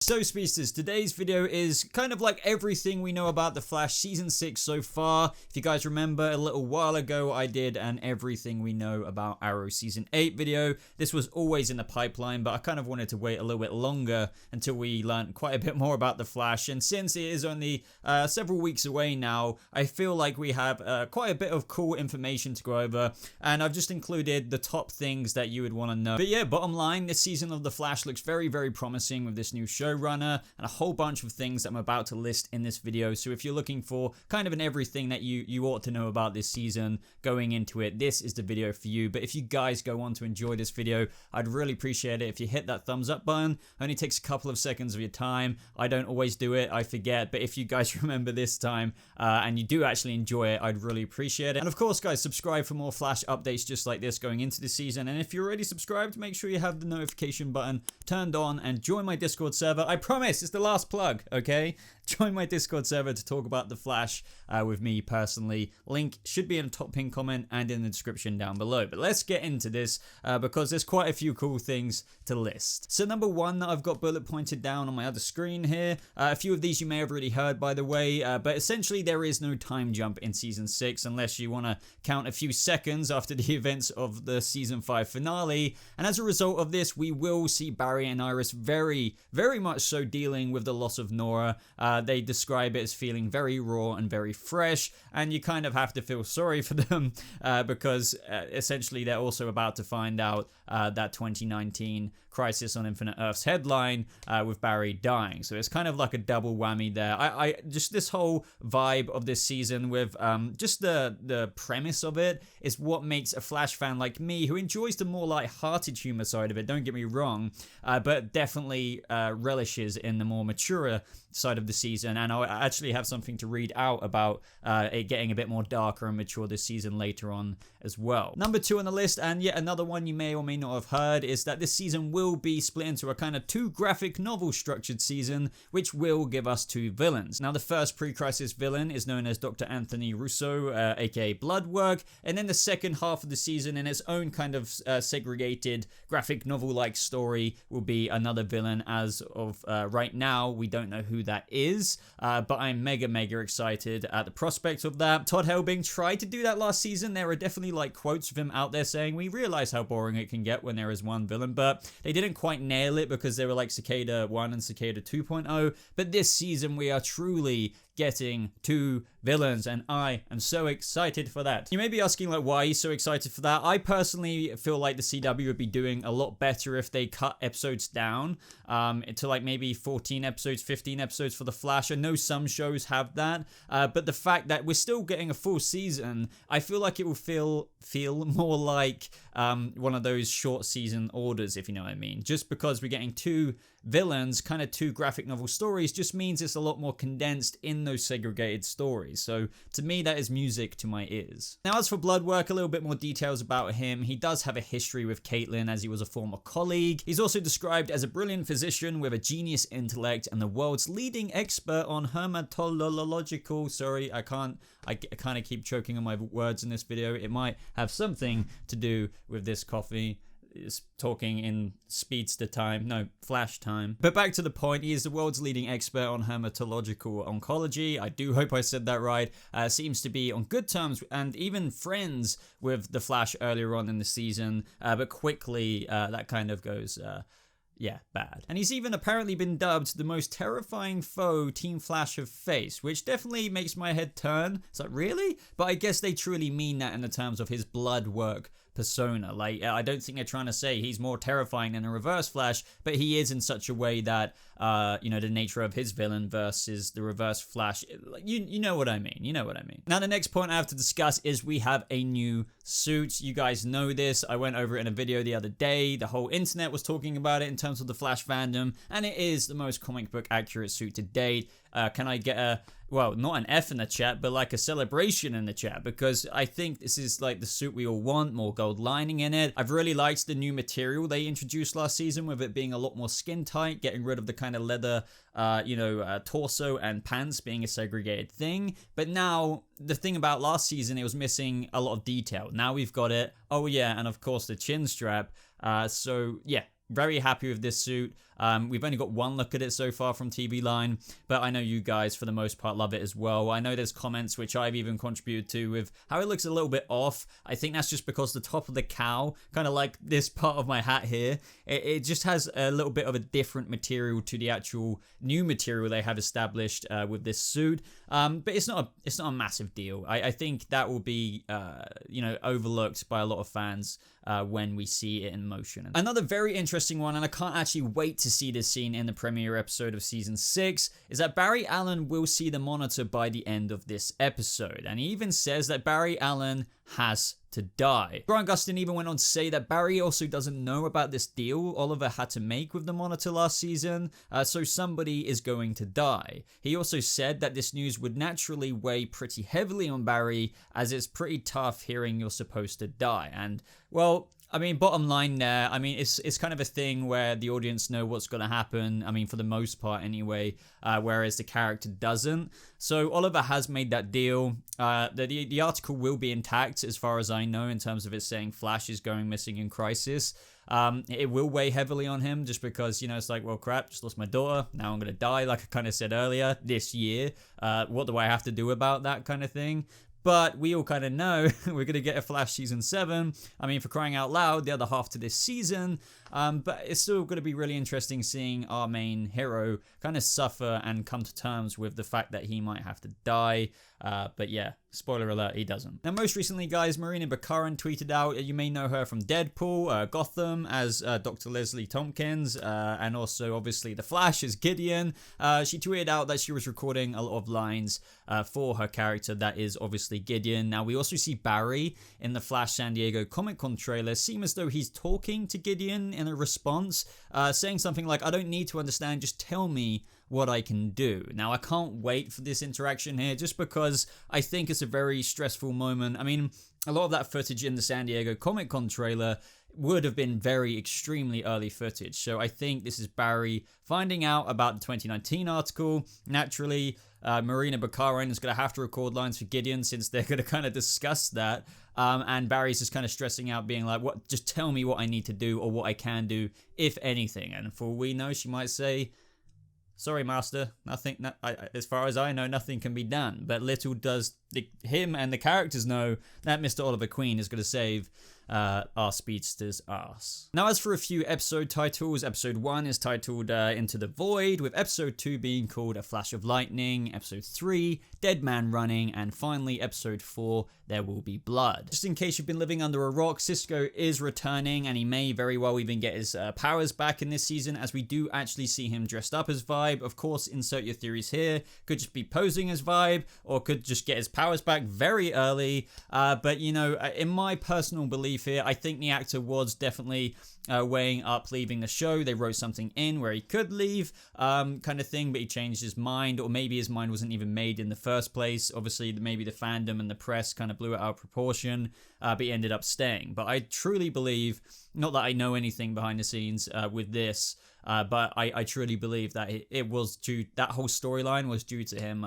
So Speedsters, today's video is kind of like everything we know about The Flash Season 6 so far. If you guys remember, a little while ago I did an everything we know about Arrow Season 8 video. This was always in the pipeline, but I kind of wanted to wait a little bit longer until we learned quite a bit more about The Flash. And since it is only several weeks away now, I feel like we have quite a bit of cool information to go over. And I've just included the top things that you would want to know. But yeah, bottom line, this season of The Flash looks very, very promising with this new showrunner and a whole bunch of things that I'm about to list in this video. So if you're looking for kind of an everything that you ought to know about this season going into it, this is the video for you. But if you guys go on to enjoy this video, I'd really appreciate it if you hit that thumbs up button. It only takes a couple of seconds of your time. I don't always do it, I forget, but if you guys remember this time and you do actually enjoy it, I'd really appreciate it. And of course guys, subscribe for more Flash updates just like this going into the season. And if you're already subscribed, make sure you have the notification button turned on and join my Discord server. I promise, it's the last plug, okay? Join my Discord server to talk about The Flash with me personally. Link should be in the top pinned comment and in the description down below. But let's get into this because there's quite a few cool things to list. So number one that I've got bullet pointed down on my other screen here. A few of these you may have already heard, by the way, but essentially there is no time jump in Season 6 unless you want to count a few seconds after the events of the Season 5 finale. And as a result of this, we will see Barry and Iris very, very much so dealing with the loss of Nora. They describe it as feeling very raw and very fresh, and you kind of have to feel sorry for them because essentially they're also about to find out that 2019 Crisis on Infinite Earths headline with Barry dying. So it's kind of like a double whammy there. I just this whole vibe of this season with just the premise of it is what makes a Flash fan like me, who enjoys the more light-hearted humor side of it, don't get me wrong, but definitely relishes in the more mature side of the season. And I actually have something to read out about it getting a bit more darker and mature this season later on as well. Number two on the list, and yet another one you may or may not have heard, is that this season will be split into a kind of two graphic novel structured season, which will give us two villains. Now the first pre-crisis villain is known as Dr. Anthony Russo, aka Bloodwork, and then the second half of the season in its own kind of segregated graphic novel-like story will be another villain. As of right now, we don't know who that is, but I'm mega excited at the prospect of that. Todd Helbing tried to do that last season. There are definitely like quotes of him out there saying we realize how boring it can get when there is one villain, but they didn't quite nail it because they were like Cicada 1 and Cicada 2.0. But this season we are truly getting two villains, and I am so excited for that. You may be asking like, why are you so excited for that? I personally feel like the CW would be doing a lot better if they cut episodes down to like maybe 14 episodes, 15 episodes for The Flash. I know some shows have that, but the fact that we're still getting a full season, I feel like it will feel more like one of those short season orders, if you know what I mean. Just because we're getting two villains, kind of two graphic novel stories, just means it's a lot more condensed in those segregated stories. So to me, that is music to my ears. Now as for Bloodwork, a little bit more details about him. He does have a history with Caitlin, as he was a former colleague. He's also described as a brilliant physician with a genius intellect and the world's leading expert on hermatological, sorry, I kind of keep choking on my words in this video. It might have something to do with this coffee. Is talking in speedster time, no, Flash time. But back to the point, he is the world's leading expert on hermatological oncology. I do hope I said that right. Seems to be on good terms and even friends with the Flash earlier on in the season, but quickly that kind of goes yeah, bad. And he's even apparently been dubbed the most terrifying foe Team Flash have faced, which definitely makes my head turn. It's like, really? But I guess they truly mean that in the terms of his blood work persona. Like, I don't think they're trying to say he's more terrifying than a Reverse Flash, but he is in such a way that, you know, the nature of his villain versus the Reverse Flash, you know what I mean. You know what I mean. Now, the next point I have to discuss is we have a new suit. You guys know this. I went over it in a video the other day. The whole internet was talking about it in terms of the Flash fandom, and it is the most comic book accurate suit to date. Can I get a, well, not an F in the chat, but like a celebration in the chat, because I think this is like the suit we all want, more gold lining in it. I've really liked the new material they introduced last season, with it being a lot more skin tight, getting rid of the kind of leather, torso and pants being a segregated thing. But now, the thing about last season, it was missing a lot of detail. Now we've got it. Oh yeah, and of course the chin strap. So yeah. very happy with this suit. We've only got one look at it so far from TV Line, but I know you guys for the most part love it as well. I know there's comments which I've even contributed to with how it looks a little bit off. I think that's just because the top of the cowl, kind of like this part of my hat here, it just has a little bit of a different material to the actual new material they have established with this suit. But it's not a massive deal. I think that will be overlooked by a lot of fans when we see it in motion. Another very interesting one, and I can't actually wait to see this scene in the premiere episode of season 6, is that Barry Allen will see the Monitor by the end of this episode, and he even says that Barry Allen has to die. Grant Gustin even went on to say that Barry also doesn't know about this deal Oliver had to make with the Monitor last season, so somebody is going to die. He also said that this news would naturally weigh pretty heavily on Barry, as it's pretty tough hearing you're supposed to die. And, well, I mean, bottom line there, I mean, it's kind of a thing where the audience know what's going to happen, I mean, for the most part anyway, whereas the character doesn't. So Oliver has made that deal. The article will be intact as far as I know, in terms of it saying Flash is going missing in Crisis. It will weigh heavily on him just because, it's like, well, crap, just lost my daughter. Now I'm going to die, like I kind of said earlier, this year. What do I have to do about that kind of thing? But we all kind of know we're going to get a Flash season 7. I mean, for crying out loud, the other half to this season. But it's still going to be really interesting seeing our main hero kind of suffer and come to terms with the fact that he might have to die. But yeah, spoiler alert, he doesn't. Now, most recently, guys, Marina Baccarin tweeted out, you may know her from Deadpool, Gotham as Dr. Leslie Tompkins, and also, obviously, The Flash as Gideon. She tweeted out that she was recording a lot of lines for her character, that is obviously Gideon. Now, we also see Barry in the Flash San Diego Comic-Con trailer seem as though he's talking to Gideon in a response, saying something like, I don't need to understand, just tell me what I can do. Now, I can't wait for this interaction here just because I think it's a very stressful moment. I mean, a lot of that footage in the San Diego Comic-Con trailer would have been very extremely early footage. So I think this is Barry finding out about the 2019 article. Naturally, Marina Baccarin is going to have to record lines for Gideon since they're going to kind of discuss that. And Barry's just kind of stressing out, being like, "What? Just tell me what I need to do or what I can do, if anything." And for all we know, she might say, "Sorry, Master, nothing. As far as I know, nothing can be done." But little does him and the characters know that Mr. Oliver Queen is going to save our speedster's ass. Now, as for a few episode titles, episode 1 is titled Into the Void, with episode 2 being called A Flash of Lightning, episode 3, Dead Man Running, and finally episode 4, There Will Be Blood. Just in case you've been living under a rock, Cisco is returning, and he may very well even get his powers back in this season, as we do actually see him dressed up as Vibe. Of course, insert your theories here. Could just be posing as Vibe, or could just get his powers back very early. But, in my personal belief here, I think the actor was definitely weighing up leaving the show. They wrote something in where he could leave, kind of thing, but he changed his mind, or maybe his mind wasn't even made in the first place. Obviously, maybe the fandom and the press kind of blew it out of proportion, but he ended up staying. But I truly believe, not that I know anything behind the scenes with this, but I truly believe that it was due, that whole storyline was due to him,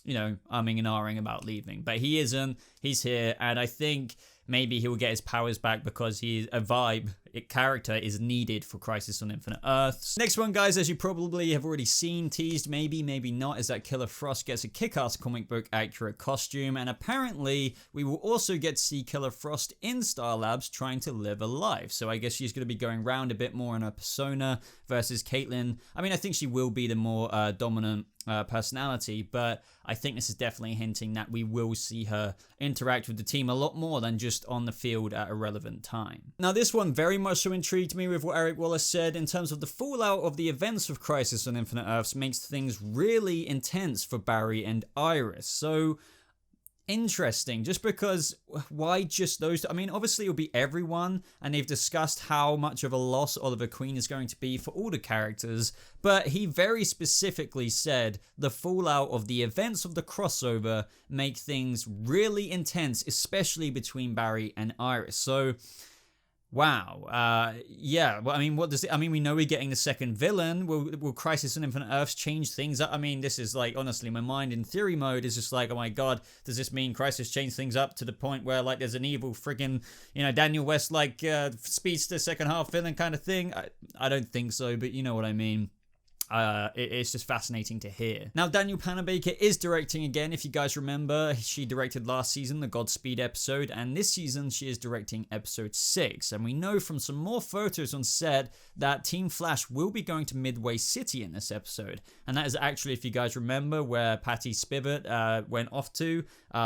umming and ahhing about leaving. But he isn't. He's here, and I think maybe he will get his powers back because he's a Vibe character is needed for Crisis on Infinite Earths. Next one, guys, as you probably have already seen, teased, maybe not, is that Killer Frost gets a kick-ass comic book accurate costume, and apparently we will also get to see Killer Frost in Star Labs trying to live a life. So I guess she's going to be going around a bit more in her persona versus Caitlin. I mean, I think she will be the more dominant personality, but I think this is definitely hinting that we will see her interact with the team a lot more than just on the field at a relevant time. Now, this one very much so intrigued me with what Eric Wallace said in terms of the fallout of the events of Crisis on Infinite Earths makes things really intense for Barry and Iris. So interesting, just because why just those? I mean, obviously it'll be everyone, and they've discussed how much of a loss Oliver Queen is going to be for all the characters, but he very specifically said the fallout of the events of the crossover make things really intense, especially between Barry and Iris. So Wow. Yeah. Well, I mean, what does it? I mean, we know we're getting the second villain. Will Crisis on Infinite Earths change things up? I mean, this is like, honestly, my mind in theory mode is just like, oh my god, does this mean Crisis change things up to the point where like there's an evil friggin', Daniel West like speedster second half villain kind of thing? I don't think so, but you know what I mean. It's just fascinating to hear. Now, Danielle Panabaker is directing again. If you guys remember, she directed last season the Godspeed episode, and this season she is directing episode 6. And we know from some more photos on set that Team Flash will be going to Midway City in this episode. And that is actually, if you guys remember, where Patty Spivot went off to.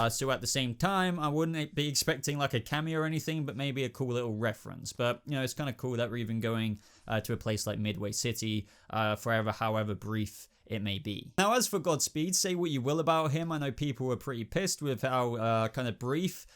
So at the same time, I wouldn't be expecting like a cameo or anything, but maybe a cool little reference. But, it's kind of cool that we're even going to a place like Midway City, however brief it may be. Now, as for Godspeed, say what you will about him. I know people were pretty pissed with how kind of brief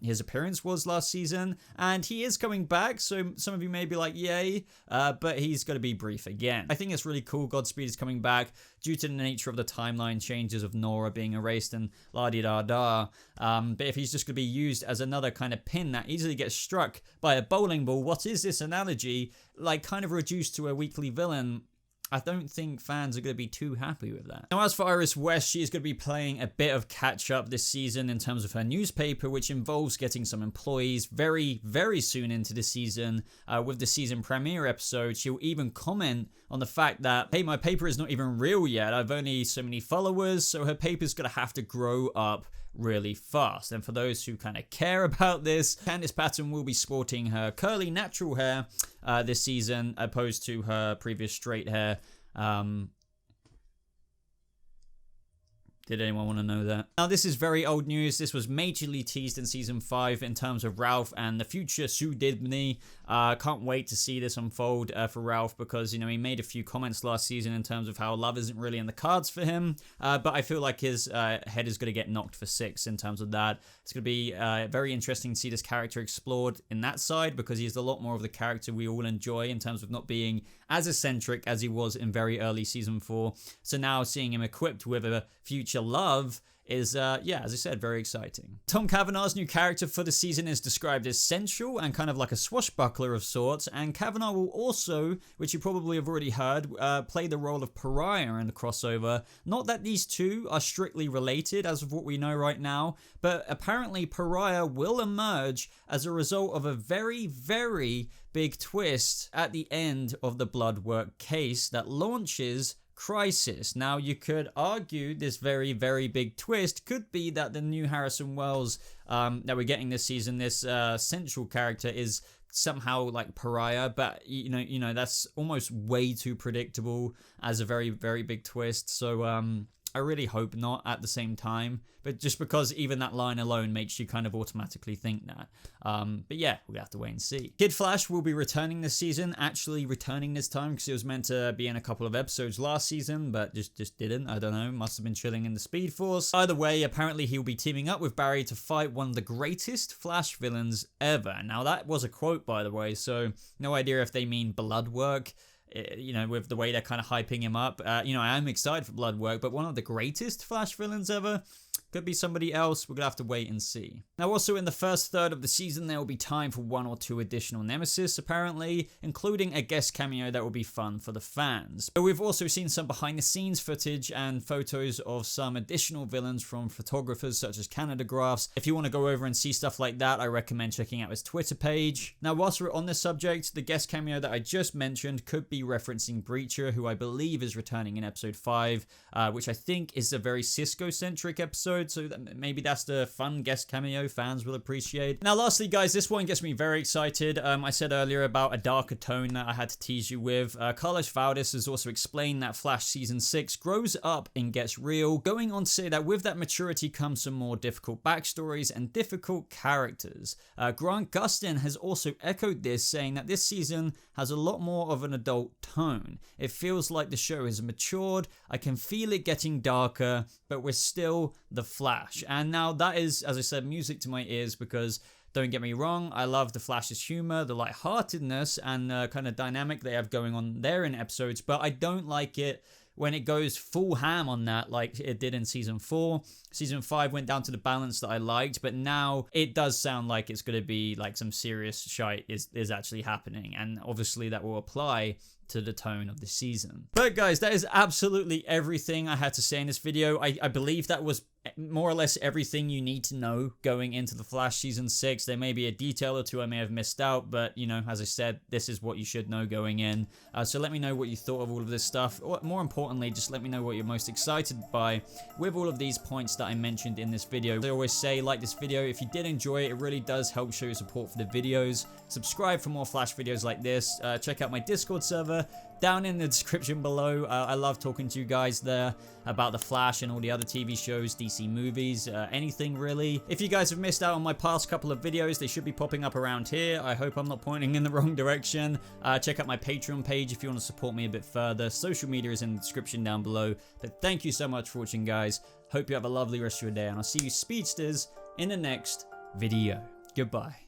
his appearance was last season, and he is coming back, so some of you may be like, yay, but he's going to be brief again. I think it's really cool Godspeed is coming back due to the nature of the timeline changes of Nora being erased and la-di-da-da, but if he's just going to be used as another kind of pin that easily gets struck by a bowling ball, what is this analogy? Like, kind of reduced to a weekly villain, I don't think fans are going to be too happy with that. Now, as for Iris West, she is going to be playing a bit of catch-up this season in terms of her newspaper, which involves getting some employees very, very soon into the season. With the season premiere episode, she'll even comment on the fact that, hey, my paper is not even real yet. I've only so many followers, so her paper's going to have to grow up really fast. And for those who kind of care about this, Candice Patton will be sporting her curly natural hair this season, opposed to her previous straight hair. Did anyone want to know that? Now, this is very old news. This was majorly teased in season 5 in terms of Ralph and the future Sue Dibney. Can't wait to see this unfold for Ralph, because, he made a few comments last season in terms of how love isn't really in the cards for him. But I feel like his head is going to get knocked for 6 in terms of that. It's going to be very interesting to see this character explored in that side, because he's a lot more of the character we all enjoy in terms of not being as eccentric as he was in very early season 4. So now seeing him equipped with a future love is, as I said, very exciting. Tom Cavanagh's new character for the season is described as sensual and kind of like a swashbuckler of sorts, and Cavanagh will also, which you probably have already heard, play the role of Pariah in the crossover. Not that these two are strictly related as of what we know right now, but apparently Pariah will emerge as a result of a very, very big twist at the end of the Bloodwork case that launches Crisis. Now, you could argue this very, very big twist could be that the new Harrison Wells that we're getting this season, this central character, is somehow like Pariah, but that's almost way too predictable as a very, very big twist. So I really hope not at the same time, but just because even that line alone makes you kind of automatically think that. But yeah, we'll have to wait and see. Kid Flash will be returning this season, actually returning this time, because it was meant to be in a couple of episodes last season, but just didn't. I don't know, must have been chilling in the Speed Force. Either way, apparently he'll be teaming up with Barry to fight one of the greatest Flash villains ever. Now, that was a quote, by the way, so no idea if they mean Bloodwork, with the way they're kind of hyping him up. I am excited for Bloodwork, but one of the greatest Flash villains ever? Could be somebody else. We're going to have to wait and see. Now, also in the first third of the season, there will be time for 1 or 2 additional nemesis, apparently, including a guest cameo that will be fun for the fans. But we've also seen some behind-the-scenes footage and photos of some additional villains from photographers such as Canada Graphs. If you want to go over and see stuff like that, I recommend checking out his Twitter page. Now, whilst we're on this subject, the guest cameo that I just mentioned could be referencing Breacher, who I believe is returning in episode 5, which I think is a very Cisco-centric episode. So maybe that's the fun guest cameo fans will appreciate. Now, lastly, guys, this one gets me very excited. I said earlier about a darker tone that I had to tease you with. Carlos Valdes has also explained that Flash Season 6 grows up and gets real, going on to say that with that maturity comes some more difficult backstories and difficult characters. Grant Gustin has also echoed this, saying that this season has a lot more of an adult tone. It feels like the show has matured. I can feel it getting darker, but we're still the Flash. And now that is, as I said, music to my ears, because don't get me wrong, I love the Flash's humor, the lightheartedness, and the kind of dynamic they have going on there in episodes, but I don't like it when it goes full ham on that like it did in season 4. Season 5 went down to the balance that I liked, but now it does sound like it's going to be like some serious shite is actually happening, and obviously that will apply to the tone of the season. But guys, that is absolutely everything I had to say in this video. I believe that was more or less everything you need to know going into The Flash Season 6. There may be a detail or two I may have missed out, but, you know, as I said, this is what you should know going in. So let me know what you thought of all of this stuff. Or more importantly, just let me know what you're most excited by with all of these points that I mentioned in this video. As I always say, like this video. If you did enjoy it, it really does help show your support for the videos. Subscribe for more Flash videos like this. Check out my Discord server down in the description below. I love talking to you guys there about The Flash and all the other TV shows, DC movies, anything really. If you guys have missed out on my past couple of videos, they should be popping up around here. I hope I'm not pointing in the wrong direction. Check out my Patreon page if you want to support me a bit further. Social media is in the description down below. But thank you so much for watching, guys. Hope you have a lovely rest of your day, and I'll see you speedsters in the next video. Goodbye.